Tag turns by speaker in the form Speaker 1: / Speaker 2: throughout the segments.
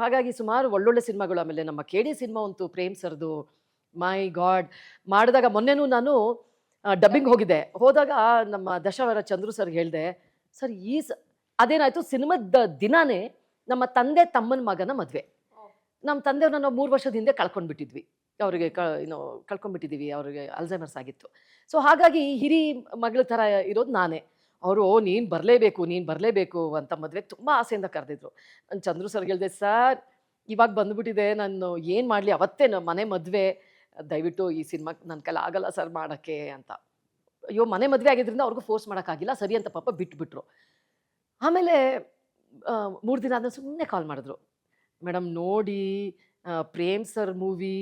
Speaker 1: ಹಾಗಾಗಿ ಸುಮಾರು ಒಳ್ಳೊಳ್ಳೆ ಸಿನಿಮಾಗಳು. ಆಮೇಲೆ ನಮ್ಮ ಕೆ.ಡಿ. ಸಿನಿಮಾ ಅಂತೂ ಪ್ರೇಮ್ ಸರ್ದು ಮೈ ಗಾಡ್! ಮಾಡಿದಾಗ ಮೊನ್ನೆನೂ ನಾನು ಡಬ್ಬಿಂಗ್ ಹೋಗಿದ್ದೆ. ಹೋದಾಗ ನಮ್ಮ ದಶಾವರ ಚಂದ್ರು ಸರ್‌ಗೆ ಹೇಳ್ದೆ, "ಸರ್ ಅದೇನಾಯ್ತು ಸಿನಿಮಾದ ದಿನಾನೇ ನಮ್ಮ ತಂದೆ ತಮ್ಮನ ಮಗನ ಮದುವೆ. ನಮ್ಮ ತಂದೆಯವ್ರನ್ನ ನಾವು 3 ವರ್ಷದ ಹಿಂದೆ ಕಳ್ಕೊಂಡ್ಬಿಟ್ಟಿದ್ವಿ. ಅವ್ರಿಗೆ ಕಳ್ಕೊಂಡ್ಬಿಟ್ಟಿದ್ದೀವಿ. ಅವ್ರಿಗೆ ಅಲ್ಝೈಮರ್ಸ್ ಆಗಿತ್ತು. ಸೊ ಹಾಗಾಗಿ ಹಿರಿ ಮಗಳ ಥರ ಇರೋದು ನಾನೇ. ಅವರು ನೀನು ಬರಲೇಬೇಕು, ನೀನು ಬರಲೇಬೇಕು ಅಂತ ಮದುವೆಗೆ ತುಂಬ ಆಸೆಯಿಂದ ಕರೆದಿದ್ರು. ನಾನು ಚಂದ್ರು ಸರ್‌ಗೆ ಹೇಳಿದೆ, "ಸರ್ ಇವಾಗ ಬಂದುಬಿಟ್ಟಿದೆ, ನಾನು ಏನು ಮಾಡಲಿ, ಅವತ್ತೇ ನಮ್ಮ ಮನೆ ಮದುವೆ, ದಯವಿಟ್ಟು ಈ ಸಿನಿಮಾಕ್ಕೆ ನನ್ನ ಕೈಲಿ ಆಗಲ್ಲ ಸರ್ ಮಾಡೋಕ್ಕೆ" ಅಂತ. ಅಯ್ಯೋ, ಮನೆ ಮದುವೆ ಆಗಿದ್ದರಿಂದ ಅವ್ರಿಗೂ ಫೋರ್ಸ್ ಮಾಡೋಕ್ಕಾಗಿಲ್ಲ, ಸರಿ ಅಂತ ಪಾಪ ಬಿಟ್ಬಿಟ್ರು. ಆಮೇಲೆ 3 ದಿನ ಆದ್ಮೇಲೆ ಸುಮ್ಮನೆ ಕಾಲ್ ಮಾಡಿದ್ರು. "ಮೇಡಮ್ ನೋಡಿ, Prem sir movie,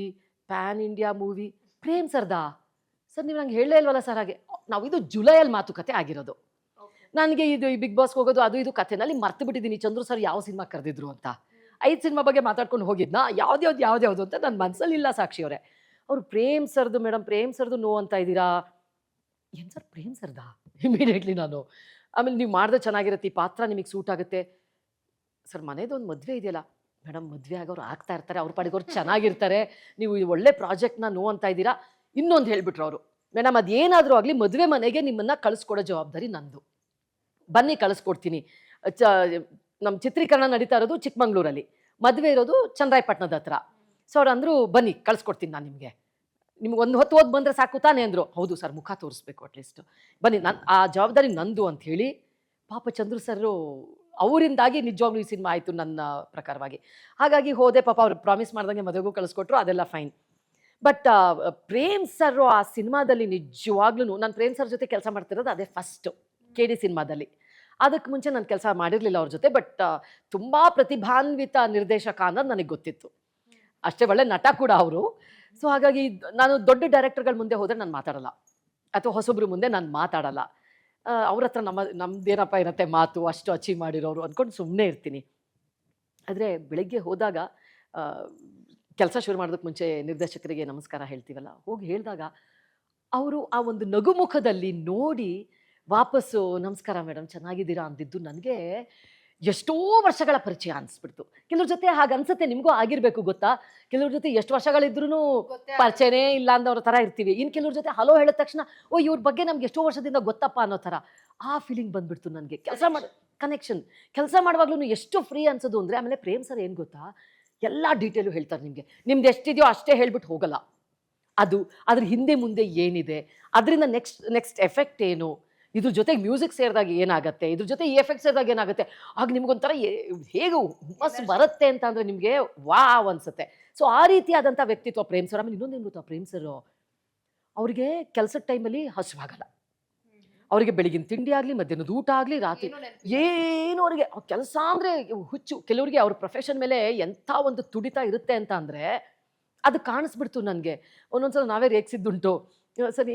Speaker 1: PAN India movie." "Prem Sardar? Sir ನೀವು ನಂಗೆ ಹೇಳಲೇ ಇಲ್ವಲ್ಲ ಸರ್." ಹಾಗೆ ನಾವು ಇದು ಜುಲೈಯಲ್ಲಿ ಮಾತುಕತೆ ಆಗಿರೋದು. ನನಗೆ ಇದು ಈ ಬಿಗ್ ಬಾಸ್ಗೆ ಹೋಗೋದು ಅದು ಇದು ಕಥೆನಲ್ಲಿ ಮರ್ತು ಬಿಟ್ಟಿದ್ದೀನಿ ಚಂದ್ರು ಸರ್ ಯಾವ ಸಿನಿಮಾ ಕರೆದಿದ್ರು ಅಂತ. 5 ಸಿನಿಮಾ ಬಗ್ಗೆ ಮಾತಾಡ್ಕೊಂಡು ಹೋಗಿದ್ನಾ, ಯಾವ್ದ್ಯಾವ್ದು ಅಂತ ನನ್ನ ಮನಸ್ಸಲ್ಲಿಲ್ಲ ಸಾಕ್ಷಿ ಅವರೇ. ಅವರು "ಪ್ರೇಮ್ ಸರ್ದು ಮೇಡಮ್, ಪ್ರೇಮ್ ಸರ್ದು ನೋ ಅಂತ ಇದ್ದೀರಾ." "ಏನು ಸರ್ ಪ್ರೇಮ್ ಸರ್ದಾ?" ಇಮಿಡಿಯೇಟ್ಲಿ ನಾನು. ಆಮೇಲೆ "ನೀವು ಮಾಡಿದ್ರೆ ಚೆನ್ನಾಗಿರುತ್ತೆ, ಈ ಪಾತ್ರ ನಿಮಗೆ ಸೂಟ್ ಆಗುತ್ತೆ." "ಸರ್ ಮನೇದೊಂದು ಮದುವೆ ಇದೆಯಲ್ಲ." "ಮೇಡಮ್ ಮದುವೆ ಆಗೋರು ಆಗ್ತಾ ಇರ್ತಾರೆ, ಅವ್ರ ಪಾಡಿಗೆ ಅವ್ರು ಚೆನ್ನಾಗಿರ್ತಾರೆ, ನೀವು ಈ ಒಳ್ಳೆ ಪ್ರಾಜೆಕ್ಟ್ನ ನೋ ಅಂತ ಇದ್ದೀರಾ." ಇನ್ನೊಂದು ಹೇಳ್ಬಿಟ್ರು ಅವರು, "ಮೇಡಮ್ ಅದೇನಾದರೂ ಆಗಲಿ ಮದುವೆ ಮನೆಗೆ ನಿಮ್ಮನ್ನು ಕಳಿಸ್ಕೊಡೋ ಜವಾಬ್ದಾರಿ ನಂದು. ಬನ್ನಿ ಕಳಿಸ್ಕೊಡ್ತೀನಿ. ನಮ್ಮ ಚಿತ್ರೀಕರಣ ನಡೀತಾ ಇರೋದು ಚಿಕ್ಕಮಂಗ್ಳೂರಲ್ಲಿ, ಮದುವೆ ಇರೋದು ಚನ್ನರಾಯಪಟ್ಟಣದ ಹತ್ರ. ಸೊ ಅವ್ರು ಅಂದರು, ಬನ್ನಿ ಕಳಿಸ್ಕೊಡ್ತೀನಿ ನಾನು ನಿಮಗೆ, ನಿಮ್ಗೆ ಒಂದು ಹೊತ್ತು ಓದಿ ಬಂದರೆ ಸಾಕು ತಾನೇ ಅಂದರು. "ಹೌದು ಸರ್, ಮುಖ ತೋರಿಸ್ಬೇಕು ಅಟ್ಲೀಸ್ಟ್, ಬನ್ನಿ ನಾನು ಆ ಜವಾಬ್ದಾರಿ ನಂದು" ಅಂತ ಹೇಳಿ ಪಾಪ ಚಂದ್ರು ಸರು ಅವರಿಂದಾಗಿ ನಿಜವಾಗ್ಲೂ ಈ ಸಿನಿಮಾ ಆಯಿತು ನನ್ನ ಪ್ರಕಾರವಾಗಿ. ಹಾಗಾಗಿ ಹೋದೆ, ಪಾಪ ಅವ್ರು ಪ್ರಾಮಿಸ್ ಮಾಡ್ದಂಗೆ ಮದುವೆಗೂ ಕಳಿಸ್ಕೊಟ್ರು, ಅದೆಲ್ಲ ಫೈನ್. ಬಟ್ ಪ್ರೇಮ್ ಸರ್ ಆ ಸಿನಿಮಾದಲ್ಲಿ ನಿಜವಾಗ್ಲೂ ನಾನು ಪ್ರೇಮ್ ಸರ್ ಜೊತೆ ಕೆಲಸ ಮಾಡ್ತಿರೋದು ಅದೇ ಫಸ್ಟು ಕೆ.ಡಿ. ಸಿನಿಮಾದಲ್ಲಿ. ಅದಕ್ಕೆ ಮುಂಚೆ ನಾನು ಕೆಲಸ ಮಾಡಿರಲಿಲ್ಲ ಅವ್ರ ಜೊತೆ. ಬಟ್ ತುಂಬ ಪ್ರತಿಭಾನ್ವಿತ ನಿರ್ದೇಶಕ ಅನ್ನೋದು ನನಗೆ ಗೊತ್ತಿತ್ತು. ಅಷ್ಟೇ ಒಳ್ಳೆ ನಟ ಕೂಡ ಅವರು. ಸೊ ಹಾಗಾಗಿ ನಾನು ದೊಡ್ಡ ಡೈರೆಕ್ಟರ್ಗಳ ಮುಂದೆ ಹೋದರೆ ನಾನು ಮಾತಾಡಲ್ಲ, ಅಥವಾ ಹೊಸಬ್ರ ಮುಂದೆ ನಾನು ಮಾತಾಡಲ್ಲ. ಅವ್ರ ಹತ್ರ ನಮ್ದೇನಪ್ಪ ಇರುತ್ತೆ ಮಾತು, ಅಷ್ಟು ಅಚೀವ್ ಮಾಡಿರೋರು ಅಂದ್ಕೊಂಡು ಸುಮ್ಮನೆ ಇರ್ತೀನಿ. ಆದರೆ ಬೆಳಗ್ಗೆ ಹೋದಾಗ ಕೆಲಸ ಶುರು ಮಾಡೋದಕ್ಕೆ ಮುಂಚೆ ನಿರ್ದೇಶಕರಿಗೆ ನಮಸ್ಕಾರ ಹೇಳ್ತೀವಲ್ಲ, ಹೋಗಿ ಹೇಳಿದಾಗ ಅವರು ಆ ಒಂದು ನಗುಮುಖದಲ್ಲಿ ನೋಡಿ ವಾಪಸ್ಸು "ನಮಸ್ಕಾರ ಮೇಡಮ್, ಚೆನ್ನಾಗಿದ್ದೀರಾ" ಅಂದಿದ್ದು ನನಗೆ ಎಷ್ಟೋ ವರ್ಷಗಳ ಪರಿಚಯ ಅನಿಸ್ಬಿಡ್ತು. ಕೆಲವ್ರ ಜೊತೆ ಹಾಗೆ ಅನ್ಸುತ್ತೆ, ನಿಮಗೂ ಆಗಿರಬೇಕು ಗೊತ್ತಾ? ಕೆಲವ್ರ ಜೊತೆ ಎಷ್ಟು ವರ್ಷಗಳಿದ್ರೂ ಪರಿಚಯನೇ ಇಲ್ಲ ಅಂದವ್ರ ಥರ ಇರ್ತೀವಿ. ಇನ್ನು ಕೆಲವ್ರ ಜೊತೆ ಹಲೋ ಹೇಳಿದ ತಕ್ಷಣ ಓ ಇವ್ರ ಬಗ್ಗೆ ನಮ್ಗೆ ಎಷ್ಟೋ ವರ್ಷದಿಂದ ಗೊತ್ತಪ್ಪ ಅನ್ನೋ ಥರ ಆ ಫೀಲಿಂಗ್ ಬಂದ್ಬಿಡ್ತು ನನಗೆ. ಕನೆಕ್ಷನ್ ಕೆಲಸ ಮಾಡುವಾಗ್ಲೂ ಎಷ್ಟು ಫ್ರೀ ಅನ್ಸೋದು ಅಂದರೆ. ಆಮೇಲೆ ಪ್ರೇಮ್ ಸರ್ ಏನು ಗೊತ್ತಾ, ಎಲ್ಲ ಡೀಟೇಲು ಹೇಳ್ತಾರೆ ನಿಮಗೆ. ನಿಮ್ದು ಎಷ್ಟಿದೆಯೋ ಅಷ್ಟೇ ಹೇಳ್ಬಿಟ್ಟು ಹೋಗಲ್ಲ. ಅದ್ರ ಹಿಂದೆ ಮುಂದೆ ಏನಿದೆ, ಅದರಿಂದ ನೆಕ್ಸ್ಟ್ ಎಫೆಕ್ಟ್ ಏನು, ಇದ್ರ ಜೊತೆಗೆ ಮ್ಯೂಸಿಕ್ ಸೇರಿದಾಗ ಏನಾಗುತ್ತೆ, ಇದ್ರ ಜೊತೆ ಈ ಎಫೆಕ್ಟ್ ಸೇರಿದಾಗ ಏನಾಗುತ್ತೆ, ಆಗ ನಿಮ್ಗೊಂಥರ ಹೇಗೆ ಹುಮ್ಮಸ್ಸು ಬರುತ್ತೆ ಅಂತ ಅಂದರೆ ನಿಮಗೆ ವಾವ್ ಅನ್ಸುತ್ತೆ. ಸೊ ಆ ರೀತಿಯಾದಂಥ ವ್ಯಕ್ತಿತ್ವ ಪ್ರೇಮ್ ಸರ್. ಆಮೇಲೆ ಇನ್ನೊಂದೇನು ಗೊತ್ತಾ, ಪ್ರೇಮ್ ಸರ್ ಅವರಿಗೆ ಕೆಲಸದ ಟೈಮಲ್ಲಿ ಹಸಿವಾಗಲ್ಲ. ಅವರಿಗೆ ಬೆಳಗಿನ ತಿಂಡಿ ಆಗಲಿ, ಮಧ್ಯಾಹ್ನದ ಊಟ ಆಗಲಿ, ರಾತ್ರಿ ಏನು ಅವರಿಗೆ ಕೆಲಸ ಅಂದರೆ ಹುಚ್ಚು. ಕೆಲವರಿಗೆ ಅವ್ರ ಪ್ರೊಫೆಷನ್ ಮೇಲೆ ಎಂಥ ಒಂದು ತುಡಿತ ಇರುತ್ತೆ ಅಂತ ಅಂದರೆ ಅದು ಕಾಣಿಸ್ಬಿಡ್ತು ನನಗೆ. ಒಂದೊಂದ್ಸಲ ನಾವೇ ರೇಗಿಸಿದ್ದುಂಟು. ಸರಿ,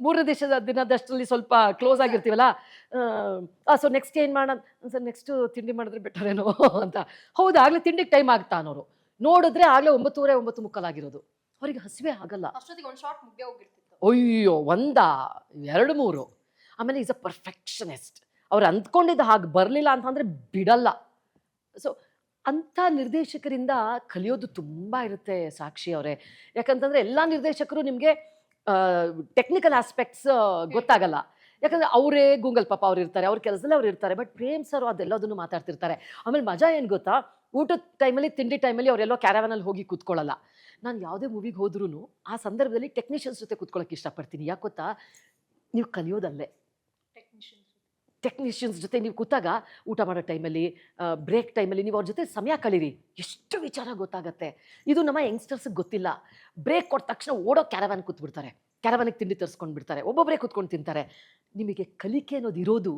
Speaker 1: 3ನೇ ದಿನದಷ್ಟರಲ್ಲಿ ಸ್ವಲ್ಪ ಕ್ಲೋಸ್ ಆಗಿರ್ತೀವಲ್ಲ, ಸೊ ನೆಕ್ಸ್ಟ್ ಏನು ಮಾಡೋಣ ಸರ್, ನೆಕ್ಸ್ಟು ತಿಂಡಿ ಮಾಡಿದ್ರೆ ಬೆಟರ್ ಏನೋ ಅಂತ. ಹೌದು, ಆಗಲೇ ತಿಂಡಿಗೆ ಟೈಮ್ ಆಗ್ತಾ ಅನ್ನೋರು ನೋಡಿದ್ರೆ ಆಗಲೇ 9:30, 9:45 ಆಗಿರೋದು. ಅವರಿಗೆ ಹಸಿವೆ ಆಗಲ್ಲ. ಅಯ್ಯೋ, 1, 2, 3. ಆಮೇಲೆ ಈಸ್ ಅ ಪರ್ಫೆಕ್ಷನಿಸ್ಟ್. ಅವ್ರು ಅಂದ್ಕೊಂಡಿದ್ದು ಹಾಗೆ ಬರಲಿಲ್ಲ ಅಂತಂದರೆ ಬಿಡಲ್ಲ. ಸೊ ಅಂಥ ನಿರ್ದೇಶಕರಿಂದ ಕಲಿಯೋದು ತುಂಬ ಇರುತ್ತೆ ಸಾಕ್ಷಿ ಅವರೇ. ಯಾಕಂತಂದರೆ ಎಲ್ಲ ನಿರ್ದೇಶಕರು ನಿಮಗೆ ಟೆಕ್ನಿಕಲ್ ಆಸ್ಪೆಕ್ಟ್ಸ್ ಗೊತ್ತಾಗಲ್ಲ. ಯಾಕಂದರೆ ಅವರೇ ಗೂಗಲ್ ಪಾಪ ಅವ್ರು ಇರ್ತಾರೆ, ಅವ್ರ ಕೆಲಸದಲ್ಲೇ ಅವ್ರು ಇರ್ತಾರೆ. ಬಟ್ ಪ್ರೇಮ್ ಸರ್ ಅದೆಲ್ಲದನ್ನು ಮಾತಾಡ್ತಿರ್ತಾರೆ. ಆಮೇಲೆ ಮಜಾ ಏನು ಗೊತ್ತಾ, ಊಟದ ಟೈಮಲ್ಲಿ, ತಿಂಡಿ ಟೈಮಲ್ಲಿ ಅವರೆಲ್ಲೋ ಕ್ಯಾರವನಲ್ಲಿ ಹೋಗಿ ಕೂತ್ಕೊಳ್ಳಲ್ಲ. ನಾನು ಯಾವುದೇ ಮೂವಿಗೆ ಹೋದ್ರೂ ಆ ಸಂದರ್ಭದಲ್ಲಿ ಟೆಕ್ನಿಷಿಯನ್ಸ್ ಜೊತೆ ಕೂತ್ಕೊಳ್ಳೋಕೆ ಇಷ್ಟಪಡ್ತೀನಿ. ಯಾಕೆ ಗೊತ್ತಾ, ನೀವು ಕಲಿಯೋದಲ್ಲೇ ಟೆಕ್ನಿಷಿಯನ್ಸ್ ಜೊತೆ ನೀವು ಕೂತಾಗ ಊಟ ಮಾಡೋ ಟೈಮಲ್ಲಿ, ಬ್ರೇಕ್ ಟೈಮಲ್ಲಿ ನೀವು ಅವ್ರ ಜೊತೆ ಸಮಯ ಕಳೀರಿ, ಎಷ್ಟು ವಿಚಾರ ಗೊತ್ತಾಗತ್ತೆ. ಇದು ನಮ್ಮ ಯಂಗ್ಸ್ಟರ್ಸ್ಗೆ ಗೊತ್ತಿಲ್ಲ. ಬ್ರೇಕ್ ಕೊಟ್ಟ ತಕ್ಷಣ ಓಡೋ ಕ್ಯಾರವಾನ್ ಕೂತ್ಬಿಡ್ತಾರೆ, ಕ್ಯಾರವಾನಿಗೆ ತಿಂಡಿ ತರಿಸ್ಕೊಂಡು ಬಿಡ್ತಾರೆ, ಒಬ್ಬೊಬ್ಬರೇ ಕೂತ್ಕೊಂಡು ತಿಂತಾರೆ. ನಿಮಗೆ ಕಲಿಕೆ ಅನ್ನೋದು ಇರೋದು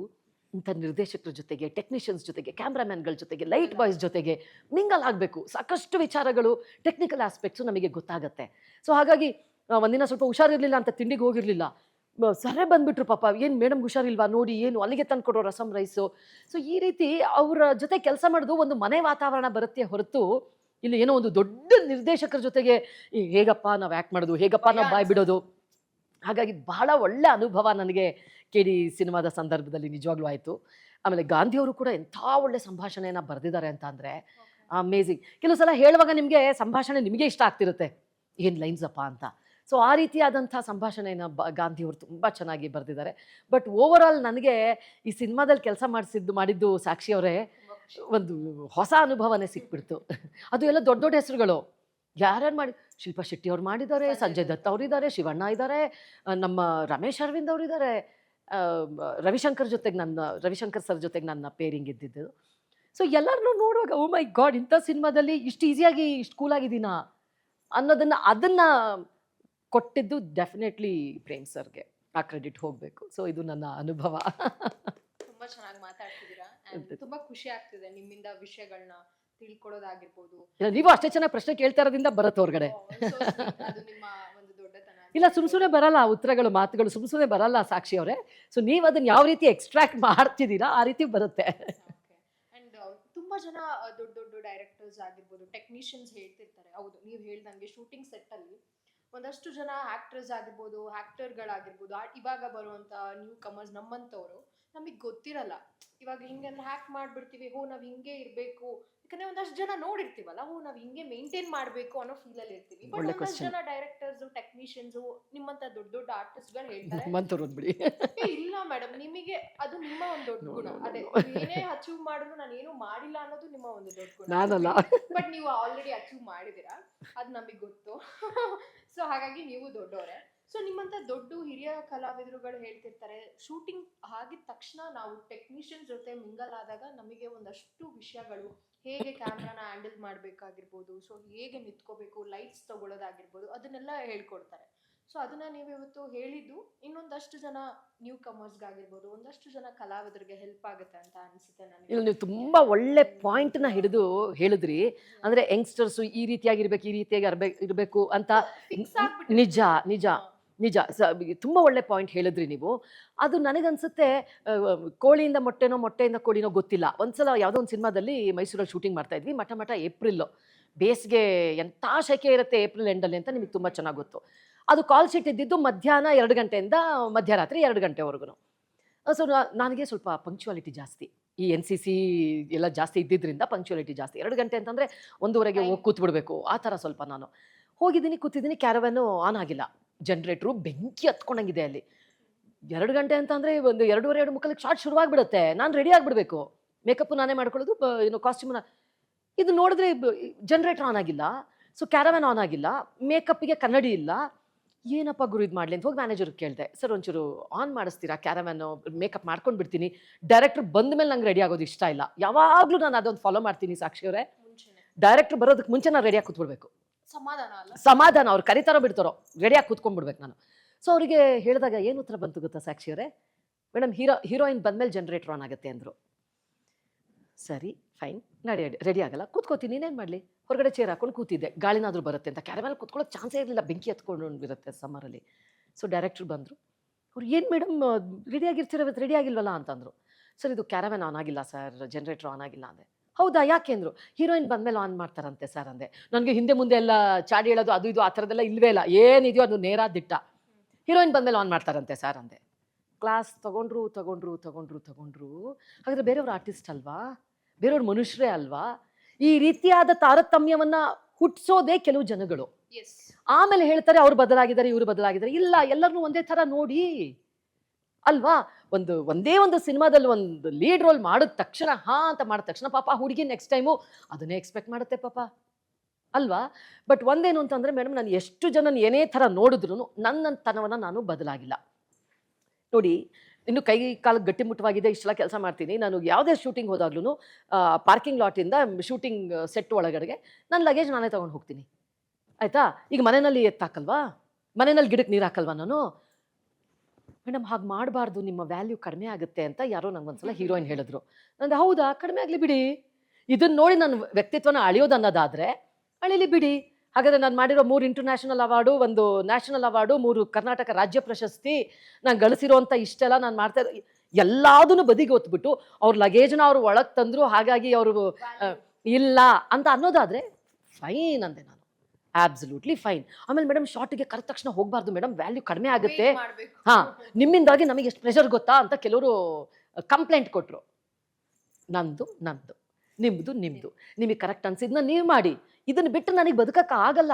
Speaker 1: ಇಂಥ ನಿರ್ದೇಶಕರ ಜೊತೆಗೆ, ಟೆಕ್ನಿಷಿಯನ್ಸ್ ಜೊತೆಗೆ, ಕ್ಯಾಮ್ರಾಮ್ಯಾನ್ಗಳ ಜೊತೆಗೆ, ಲೈಟ್ ಬಾಯ್ಸ್ ಜೊತೆಗೆ ಮಿಂಗಲ್ ಆಗಬೇಕು. ಸಾಕಷ್ಟು ವಿಚಾರಗಳು, ಟೆಕ್ನಿಕಲ್ ಆಸ್ಪೆಕ್ಟ್ಸು ನಮಗೆ ಗೊತ್ತಾಗತ್ತೆ. ಸೊ ಹಾಗಾಗಿ ಒಂದಿನ ಸ್ವಲ್ಪ ಹುಷಾರಿರಲಿಲ್ಲ ಅಂತ ತಿಂಡಿಗೆ ಹೋಗಿರಲಿಲ್ಲ. ಸರೇ ಬಂದುಬಿಟ್ರು ಪಾಪ. ಏನು ಮೇಡಮ್ಗೆ ಹುಷಾರಿಲ್ವಾ ನೋಡಿ, ಏನು ಅಲ್ಲಿಗೆ ತಂದು ಕೊಡೋ ರಸಮ್ ರೈಸು. ಸೊ ಈ ರೀತಿ ಅವರ ಜೊತೆ ಕೆಲಸ ಮಾಡೋದು ಒಂದು ಮನೆ ವಾತಾವರಣ ಬರುತ್ತೆ ಹೊರತು ಇಲ್ಲಿ ಏನೋ ಒಂದು ದೊಡ್ಡ ನಿರ್ದೇಶಕರ ಜೊತೆಗೆ ಹೇಗಪ್ಪ ನಾವು ಆ್ಯಕ್ಟ್ ಮಾಡೋದು, ಹೇಗಪ್ಪ ನಾವು ಬಾಯ್ ಬಿಡೋದು. ಹಾಗಾಗಿ ಬಹಳ ಒಳ್ಳೆ ಅನುಭವ ನನಗೆ ಕೆ.ಡಿ. ಸಿನಿಮಾದ ಸಂದರ್ಭದಲ್ಲಿ ನಿಜವಾಗ್ಲೂ ಆಯಿತು. ಆಮೇಲೆ ಗಾಂಧಿಯವರು ಕೂಡ ಎಂಥ ಒಳ್ಳೆ ಸಂಭಾಷಣೆಯನ್ನು ಬರೆದಿದ್ದಾರೆ ಅಂತ ಅಂದರೆ, ಅಮೇಝಿಂಗ್. ಕೆಲವು ಸಲ ಹೇಳುವಾಗ ನಿಮಗೆ ಸಂಭಾಷಣೆ ನಿಮಗೆ ಇಷ್ಟ ಆಗ್ತಿರುತ್ತೆ, ಏನು ಲೈನ್ಸ್ ಅಪ್ಪ ಅಂತ. ಸೊ ಆ ರೀತಿಯಾದಂಥ ಸಂಭಾಷಣೆನ ಗಾಂಧಿಯವರು ತುಂಬ ಚೆನ್ನಾಗಿ ಬರೆದಿದ್ದಾರೆ. ಬಟ್ ಓವರ್ ಆಲ್ ನನಗೆ ಈ ಸಿನಿಮಾದಲ್ಲಿ ಕೆಲಸ ಮಾಡಿದ್ದು ಸಾಕ್ಷಿ ಅವರೇ ಒಂದು ಹೊಸ ಅನುಭವನೇ ಸಿಕ್ಬಿಡ್ತು. ಅದು ಎಲ್ಲ ದೊಡ್ಡ ದೊಡ್ಡ ಹೆಸರುಗಳು, ಯಾರ್ಯಾರು ಮಾಡಿ, ಶಿಲ್ಪಾ ಶೆಟ್ಟಿ ಅವ್ರು ಮಾಡಿದ್ದಾರೆ, ಸಂಜಯ್ ದತ್ ಅವರಿದ್ದಾರೆ, ಶಿವಣ್ಣ ಇದ್ದಾರೆ, ನಮ್ಮ ರಮೇಶ್ ಅರವಿಂದ್ ಅವರಿದ್ದಾರೆ, ರವಿಶಂಕರ್ ಸರ್ ಜೊತೆಗೆ ನನ್ನ ಪೇರಿಂಗ್ ಇದ್ದಿದ್ದು. ಸೊ ಎಲ್ಲರನ್ನೂ ನೋಡುವಾಗ ಓ ಮೈ ಗಾಡ್, ಇಂಥ ಸಿನಿಮಾದಲ್ಲಿ ಇಷ್ಟು ಈಸಿಯಾಗಿ ಇಷ್ಟು ಕೂಲಾಗಿದ್ದೀನಾ ಅದನ್ನು ಕೊಟ್ಟಿದ್ದು ಡೆಫಿನೆಟ್ಲಿ ಪ್ರೇಮ್ ಸರ್ಗೆ ಆ ಕ್ರೆಡಿಟ್ ಹೋಗಬೇಕು. ಸೊ ಇದು ನನ್ನ ಅನುಭವ.
Speaker 2: ತುಂಬಾ ಚೆನ್ನಾಗಿ ಮಾತಾಡ್ತಿದ್ದೀರಾ, ತುಂಬಾ ಖುಷಿ ಆಗ್ತಿದೆ ನಿಮ್ಮಿಂದ ವಿಷಯಗಳನ್ನ ತಿಳ್ಕೊಳ್ಳೋದಾಗಿರ್ಬೋದು.
Speaker 1: ನೀವು ಅಷ್ಟೇ ಚೆನ್ನಾಗಿ ಪ್ರಶ್ನೆ ಕೇಳ್ತಾ ಇರೋದ್ರಿಂದ ಬರುತ್ತೆ ಹೊರಗಡೆ.
Speaker 2: ಅದು ನಿಮ್ಮ ಒಂದು ದೊಡ್ಡತನ.
Speaker 1: ಇಲ್ಲ, ಸುಮ್ಮನೆ ಬರಲ್ಲ ಉತ್ತರಗಳು, ಮಾತುಗಳು ಸುಮ್ಮನೆ ಬರಲ್ಲ ಸಾಕ್ಷಿ ಅವರೇ. ಸೊ ನೀವು ಅದನ್ನ ಯಾವ ರೀತಿ ಎಕ್ಸ್ಟ್ರಾಕ್ಟ್ ಮಾಡ್ತಿದ್ದೀರಾ ಆ ರೀತಿ ಬರುತ್ತೆ.
Speaker 2: ಅಂಡ್ ತುಂಬಾ ಜನ ದೊಡ್ಡ ದೊಡ್ಡ ಡೈರೆಕ್ಟರ್ಸ್ ಆಗಿರ್ಬೋದು, ಟೆಕ್ನಿಷಿಯನ್ಸ್ ಹೇಳ್ತಿರ್ತಾರೆ, ಹೌದು ನೀವು ಹೇಳ್ದಂಗೆ ಶೂಟಿಂಗ್ ಸೆಟ್ ಅಲ್ಲಿ ಒಂದಷ್ಟು ಜನ ಆಕ್ಟರ್ಸ್ ಆಗಿರ್ಬೋದು, ಆಕ್ಟರ್ಗಳಾಗಿರ್ಬೋದು, ಇವಾಗ ಬರುವಂತ ನ್ಯೂ ಕಮರ್ಸ್ ನಮ್ಮಂತವ್ರು ನಮಗೆ ಗೊತ್ತಿರಲ್ಲ. ಇವಾಗ ಹಿಂಗೆಲ್ಲ ಹ್ಯಾಕ್ ಮಾಡ್ಬಿಡ್ತೀವಿ, ಹೋ ನಾವ್ ಹಿಂಗೆ ಇರ್ಬೇಕು, ಯಾಕಂದ್ರೆ ಒಂದಷ್ಟು ಜನ ನೋಡಿರ್ತೀವಲ್ಲ, ಹೋ ನಾವ್ ಹಿಂಗೆ ಮೇಂಟೈನ್ ಮಾಡ್ಬೇಕು ಅನ್ನೋ ಫೀಲ್ ಅಲ್ಲಿ ಇರ್ತೀವಿ. ಬಟ್ ಒಂದಷ್ಟು ಜನ ಡೈರೆಕ್ಟರ್ಸ್, ಟೆಕ್ನಿಷಿಯನ್ಸ್, ನಿಮ್ಮಂತ ದೊಡ್ಡ ದೊಡ್ಡ ಆರ್ಟಿಸ್ಟ್ ಗಳು ಹೇಳ್ತಾರೆ ಇಲ್ಲ ಮೇಡಮ್ ನಿಮಗೆ ಅದು ನಿಮ್ಮ ಒಂದು ದೊಡ್ಡ ಗುಣ. ಅದೇ ಏನೇ ಅಚೀವ್ ಮಾಡಿದ್ರು ನಾನು ಏನು ಮಾಡಿಲ್ಲ ಅನ್ನೋದು ನಿಮ್ಮ ಒಂದು ದೊಡ್ಡ ಗುಣ. ಬಟ್ ನೀವು ಆಲ್ರೆಡಿ ಅಚೀವ್ ಮಾಡಿದೀರಾ, ಅದು ನಮಗೆ ಗೊತ್ತು. ಸೊ ಹಾಗಾಗಿ ನೀವು ದೊಡ್ಡವರೇ. ಸೊ ನಿಮ್ಮಂತ ದೊಡ್ಡ ಹಿರಿಯ ಕಲಾವಿದರುಗಳು ಹೇಳ್ತಿರ್ತಾರೆ, ಶೂಟಿಂಗ್ ಆಗಿದ ತಕ್ಷಣ ನಾವು ಟೆಕ್ನಿಷಿಯನ್ ಜೊತೆ ಮಿಂಗಲ್ ಆದಾಗ ನಮಗೆ ಒಂದಷ್ಟು ವಿಷಯಗಳು, ಹೇಗೆ ಕ್ಯಾಮ್ರಾನ ಹ್ಯಾಂಡಲ್ ಮಾಡಬೇಕಾಗಿರ್ಬೋದು, ಸೊ ಹೇಗೆ ನಿಂತ್ಕೋಬೇಕು, ಲೈಟ್ಸ್ ತಗೊಳ್ಳೋದಾಗಿರ್ಬೋದು, ಅದನ್ನೆಲ್ಲ ಹೇಳ್ಕೊಡ್ತಾರೆ. ಸೊ ಅದನ್ನ ನೀವು ಇವತ್ತು ಹೇಳಿದ್ದು ಇನ್ನೊಂದಷ್ಟು ಜನ ನ್ಯೂ ಕಮರ್ಸ್ಗಾಗಿರ್ಬೋದು, ಒಂದಷ್ಟು ಜನ ಕಲಾವಿದರಿಗೆ ಹೆಲ್ಪ್ ಆಗುತ್ತೆ ಅಂತ ಅನ್ಸುತ್ತೆ ನನಗೆ.
Speaker 1: ಇಲ್ಲ, ನೀವು ತುಂಬಾ ಒಳ್ಳೆ ಪಾಯಿಂಟ್ನ ಹಿಡಿದು ಹೇಳಿದ್ರಿ. ಅಂದ್ರೆ ಯಂಗ್ಸ್ಟರ್ಸು ಈ ರೀತಿಯಾಗಿ ಇರಬೇಕು ಅಂತ. ನಿಜ ನಿಜ ನಿಜ, ತುಂಬ ಒಳ್ಳೆ ಪಾಯಿಂಟ್ ಹೇಳಿದ್ರಿ ನೀವು. ಅದು ನನಗನ್ಸುತ್ತೆ ಕೋಳಿಯಿಂದ ಮೊಟ್ಟೆಯಿಂದ ಕೋಳಿನೋ ಗೊತ್ತಿಲ್ಲ. ಒಂದ್ಸಲ ಯಾವುದೋ ಒಂದು ಸಿನಿಮಾದಲ್ಲಿ ಮೈಸೂರಲ್ಲಿ ಶೂಟಿಂಗ್ ಮಾಡ್ತಾ ಇದ್ವಿ. ಮಠ ಏಪ್ರಿಲ್ಲು, ಬೇಸಿಗೆ ಎಂಥ ಶೆಕೆ ಇರುತ್ತೆ ಏಪ್ರಿಲ್ ಎಂಡಲ್ಲಿ ಅಂತ ನಿಮಗೆ ತುಂಬ ಚೆನ್ನಾಗಿ ಗೊತ್ತು. ಅದು ಕಾಲ್ ಶೀಟ್ ಇದ್ದಿದ್ದು ಮಧ್ಯಾಹ್ನ 2 ಗಂಟೆಯಿಂದ ಮಧ್ಯರಾತ್ರಿ 2 ಗಂಟೆವರೆಗೂ. ಸೊ ನನಗೆ ಸ್ವಲ್ಪ ಪಂಕ್ಚುಯಾಲಿಟಿ ಜಾಸ್ತಿ, ಈ NCC ಎಲ್ಲ ಜಾಸ್ತಿ ಇದ್ದಿದ್ದರಿಂದ ಪಂಕ್ಚುಯಾಲಿಟಿ ಜಾಸ್ತಿ. 2 ಗಂಟೆ ಅಂತಂದರೆ 1:30ಗೆ ಹೋಗಿ ಕೂತ್ಬಿಡ್ಬೇಕು, ಆ ಥರ ಸ್ವಲ್ಪ ನಾನು ಹೋಗಿದ್ದೀನಿ. ಕೂತಿದ್ದೀನಿ, ಕ್ಯಾರವ್ಯಾನು ಆನ್ ಆಗಿಲ್ಲ, ಜನ್ರೇಟ್ರು ಬೆಂಕಿ ಹತ್ಕೊಂಡಂಗಿದೆ ಅಲ್ಲಿ. 2 ಗಂಟೆ ಅಂತಂದರೆ ಒಂದು 2:30 2:30 ಶಾರ್ಟ್ ಶುರುವಾಗ್ಬಿಡುತ್ತೆ. ನಾನು ರೆಡಿ ಆಗಿಬಿಡ್ಬೇಕು, ಮೇಕಪ್ಪು ನಾನೇ ಮಾಡ್ಕೊಳ್ಳೋದು, ಕಾಸ್ಟ್ಯೂಮ್ನ. ಇದು ನೋಡಿದ್ರೆ ಜನ್ರೇಟ್ರ್ ಆನ್ ಆಗಿಲ್ಲ, ಸೊ ಕ್ಯಾರವ್ಯಾನ್ ಆನ್ ಆಗಿಲ್ಲ, ಮೇಕಪ್ಪಿಗೆ ಕನ್ನಡಿ ಇಲ್ಲ. ಏನಪ್ಪ ಗುರು ಇದು ಮಾಡಲಿ ಅಂತ ಹೋಗಿ ಮ್ಯಾನೇಜರ್ಗೆ ಕೇಳಿದೆ, ಸರ್ ಒಂಚೂರು ಆನ್ ಮಾಡಿಸ್ತೀರಾ ಕ್ಯಾರವ್ಯಾನು, ಮೇಕಪ್ ಮಾಡ್ಕೊಂಡು ಬಿಡ್ತೀನಿ, ಡೈರೆಕ್ಟ್ರ್ ಬಂದ ಮೇಲೆ ನಂಗೆ ರೆಡಿ ಆಗೋದು ಇಷ್ಟ ಇಲ್ಲ. ಯಾವಾಗಲೂ ನಾನು ಅದೊಂದು ಫಾಲೋ ಮಾಡ್ತೀನಿ ಸಾಕ್ಷಿ ಅವರೇ, ಡೈರೆಕ್ಟ್ರ್ ಬರೋದಕ್ಕೆ ಮುಂಚೆ ನಾನು ರೆಡಿಯಾಗಿ ಕೂತ್ಬಿಡ್ಬೇಕು. ಸಮಾಧಾನ, ಅವ್ರು ಕರಿತಾರೋ ಬಿಡ್ತಾರೋ ರೆಡಿಯಾಗಿ ಕೂತ್ಕೊಂಡ್ಬಿಡ್ಬೇಕು ನಾನು. ಸೊ ಅವರಿಗೆ ಹೇಳಿದಾಗ ಏನು ಉತ್ತರ ಬಂತು ಗೊತ್ತಾ ಸಾಕ್ಷಿ ಅವರೇ, ಮೇಡಮ್ ಹೀರೋಯಿನ್ ಬಂದಮೇಲೆ ಜನ್ರೇಟರ್ ಆನ್ ಆಗುತ್ತೆ ಅಂದರು. ಸರಿ ಫೈನ್, ರೆಡಿ ಆಗಲ್ಲ, ಕೂತ್ಕೋತೀನಿ, ಇನ್ನೇನು ಮಾಡಲಿ, ಹೊರಗಡೆ ಚೇರ್ ಹಾಕೊಂಡು ಕೂತಿದ್ದೆ, ಗಾಳಿನಾದರೂ ಬರುತ್ತೆ ಅಂತ. ಕ್ಯಾರವ್ಯಾನ್ ಕೂತ್ಕೊಳ್ಳೋಕೆ ಚಾನ್ಸೇ ಇರಲಿಲ್ಲ, ಬೆಂಕಿ ಹತ್ಕೊಂಡು ಇರುತ್ತೆ ಸಮ್ಮರಲ್ಲಿ. ಸೊ ಡೈರೆಕ್ಟ್ರು ಬಂದರು, ಅವ್ರು ಏನು ಮೇಡಮ್ ರೆಡಿ ಆಗಿಲ್ವಲ್ಲ ಅಂತಂದರು. ಸರ್ ಇದು ಕ್ಯಾರವ್ಯಾನ್ ಆನ್ ಆಗಿಲ್ಲ ಸರ್, ಜನ್ರೇಟರ್ ಆನ್ ಆಗಿಲ್ಲ ಅಂದೆ. ಹೌದಾ, ಯಾಕೆ ಅಂದರು. ಹೀರೋಯಿನ್ ಬಂದಮೇಲೆ ಆನ್ ಮಾಡ್ತಾರಂತೆ ಸರ್ ಅಂದೆ. ನನಗೆ ಹಿಂದೆ ಮುಂದೆ ಎಲ್ಲ ಚಾಡಿ ಹೇಳೋದು ಅದು ಇದು ಆ ಥರದ್ದೆಲ್ಲ ಇಲ್ಲವೇ ಇಲ್ಲ, ಏನಿದೆಯೋ ಅದು ನೇರ ದಿಟ್ಟ. ಹೀರೋಯಿನ್ ಬಂದಮೇಲೆ ಆನ್ ಮಾಡ್ತಾರಂತೆ ಸರ್ ಅಂದೆ. ಕ್ಲಾಸ್ ತಗೊಂಡ್ರು. ಹಾಗಾದರೆ ಬೇರೆಯವ್ರ ಆರ್ಟಿಸ್ಟ್ ಅಲ್ವಾ, ಬೇರೆಯವ್ರ ಮನುಷ್ಯರೇ ಅಲ್ವಾ? ಈ ರೀತಿಯಾದ ತಾರತಮ್ಯವನ್ನು ಹುಟ್ಟಿಸೋದೇ ಕೆಲವು ಜನಗಳು. ಆಮೇಲೆ ಹೇಳ್ತಾರೆ ಅವ್ರು ಬದಲಾಗಿದ್ದಾರೆ, ಇವರು ಬದಲಾಗಿದ್ದಾರೆ. ಇಲ್ಲ, ಎಲ್ಲರನ್ನೂ ಒಂದೇ ಥರ ನೋಡಿ ಅಲ್ವಾ. ಒಂದೇ ಒಂದು ಸಿನಿಮಾದಲ್ಲಿ ಒಂದು ಲೀಡ್ ರೋಲ್ ಮಾಡಿದ ತಕ್ಷಣ ಅಂತ ಮಾಡಿದ ತಕ್ಷಣ ಪಾಪ ಹುಡುಗಿ ನೆಕ್ಸ್ಟ್ ಟೈಮು ಅದನ್ನೇ ಎಕ್ಸ್ಪೆಕ್ಟ್ ಮಾಡುತ್ತೆ ಪಾಪ ಅಲ್ವಾ. ಬಟ್ ಒಂದೇನು ಅಂತಂದರೆ ಮೇಡಮ್, ನಾನು ಎಷ್ಟು ಜನ ಏನೇ ಥರ ನೋಡಿದ್ರು ನನ್ನ ತನವನ್ನು ನಾನು ಬದಲಾಗಿಲ್ಲ. ನೋಡಿ, ಇನ್ನು ಕೈ ಕಾಲು ಗಟ್ಟಿಮುಟ್ಟವಾಗಿದೆ, ಇಷ್ಟೆಲ್ಲ ಕೆಲಸ ಮಾಡ್ತೀನಿ. ನಾನು ಯಾವುದೇ ಶೂಟಿಂಗ್ ಹೋದಾಗ್ಲೂ ಪಾರ್ಕಿಂಗ್ ಲಾಟಿಂದ ಶೂಟಿಂಗ್ ಸೆಟ್ ಒಳಗಡೆಗೆ ನನ್ನ ಲಗೇಜ್ ನಾನೇ ತೊಗೊಂಡು ಹೋಗ್ತೀನಿ, ಆಯಿತಾ. ಈಗ ಮನೆಯಲ್ಲಿ ಎತ್ತಾಕಲ್ವಾ, ಮನೆಯಲ್ಲಿ ಗಿಡಕ್ಕೆ ನೀರು ಹಾಕಲ್ವಾ ನಾನು. ಮೇಡಮ್ ಹಾಗೆ ಮಾಡಬಾರ್ದು, ನಿಮ್ಮ ವ್ಯಾಲ್ಯೂ ಕಡಿಮೆ ಆಗುತ್ತೆ ಅಂತ ಯಾರೋ ನಂಗೊಂದ್ಸಲ ಹೀರೋಯಿನ್ ಹೇಳಿದ್ರು. ನಂದು ಹೌದಾ, ಕಡಿಮೆ ಆಗಲಿ ಬಿಡಿ, ಇದನ್ನು ನೋಡಿ ನನ್ನ ವ್ಯಕ್ತಿತ್ವನ ಅಳಿಯೋದು ಅನ್ನೋದಾದರೆ ಅಳಿಲಿ ಬಿಡಿ. ಹಾಗಾದರೆ ನಾನು ಮಾಡಿರೋ 3 international award, 1 national award, 3 Karnataka ರಾಜ್ಯ ಪ್ರಶಸ್ತಿ, ನಾನು ಗಳಿಸಿರೋಂಥ ಇಷ್ಟೆಲ್ಲ ನಾನು ಮಾಡ್ತಾ ಎಲ್ಲದನ್ನು ಬದಿಗೆ ಹೊತ್ಬಿಟ್ಟು ಅವ್ರ ಲಗೇಜ್ನ ಅವರು ಒಳಗೆ ತಂದರು, ಹಾಗಾಗಿ ಅವರು ಇಲ್ಲ ಅಂತ ಅನ್ನೋದಾದರೆ ಫೈನ್ ಅಂದೆ ನಾನು, ಆಬ್ಸಲ್ಯೂಟ್ಲಿ ಫೈನ್. ಆಮೇಲೆ ಮೇಡಮ್ ಶಾರ್ಟಿಗೆ ಕರೆದ ತಕ್ಷಣ ಹೋಗಬಾರ್ದು ಮೇಡಮ್, ವ್ಯಾಲ್ಯೂ ಕಡಿಮೆ ಆಗುತ್ತೆ, ನಿಮ್ಮಿಂದಾಗಿ ನಮಗೆ ಎಷ್ಟು ಪ್ರೆಷರ್ ಗೊತ್ತಾ ಅಂತ ಕೆಲವರು ಕಂಪ್ಲೇಂಟ್ ಕೊಟ್ಟರು. ನಂದು ನಿಮ್ದು ನಿಮ್ದು. ನಿಮಗೆ ಕರೆಕ್ಟ್ ಅನ್ಸಿದ್ನ ನೀವು ಮಾಡಿ. ಇದನ್ನ ಬಿಟ್ಟು ನನಗೆ ಬದುಕಕ್ಕೆ ಆಗಲ್ಲ.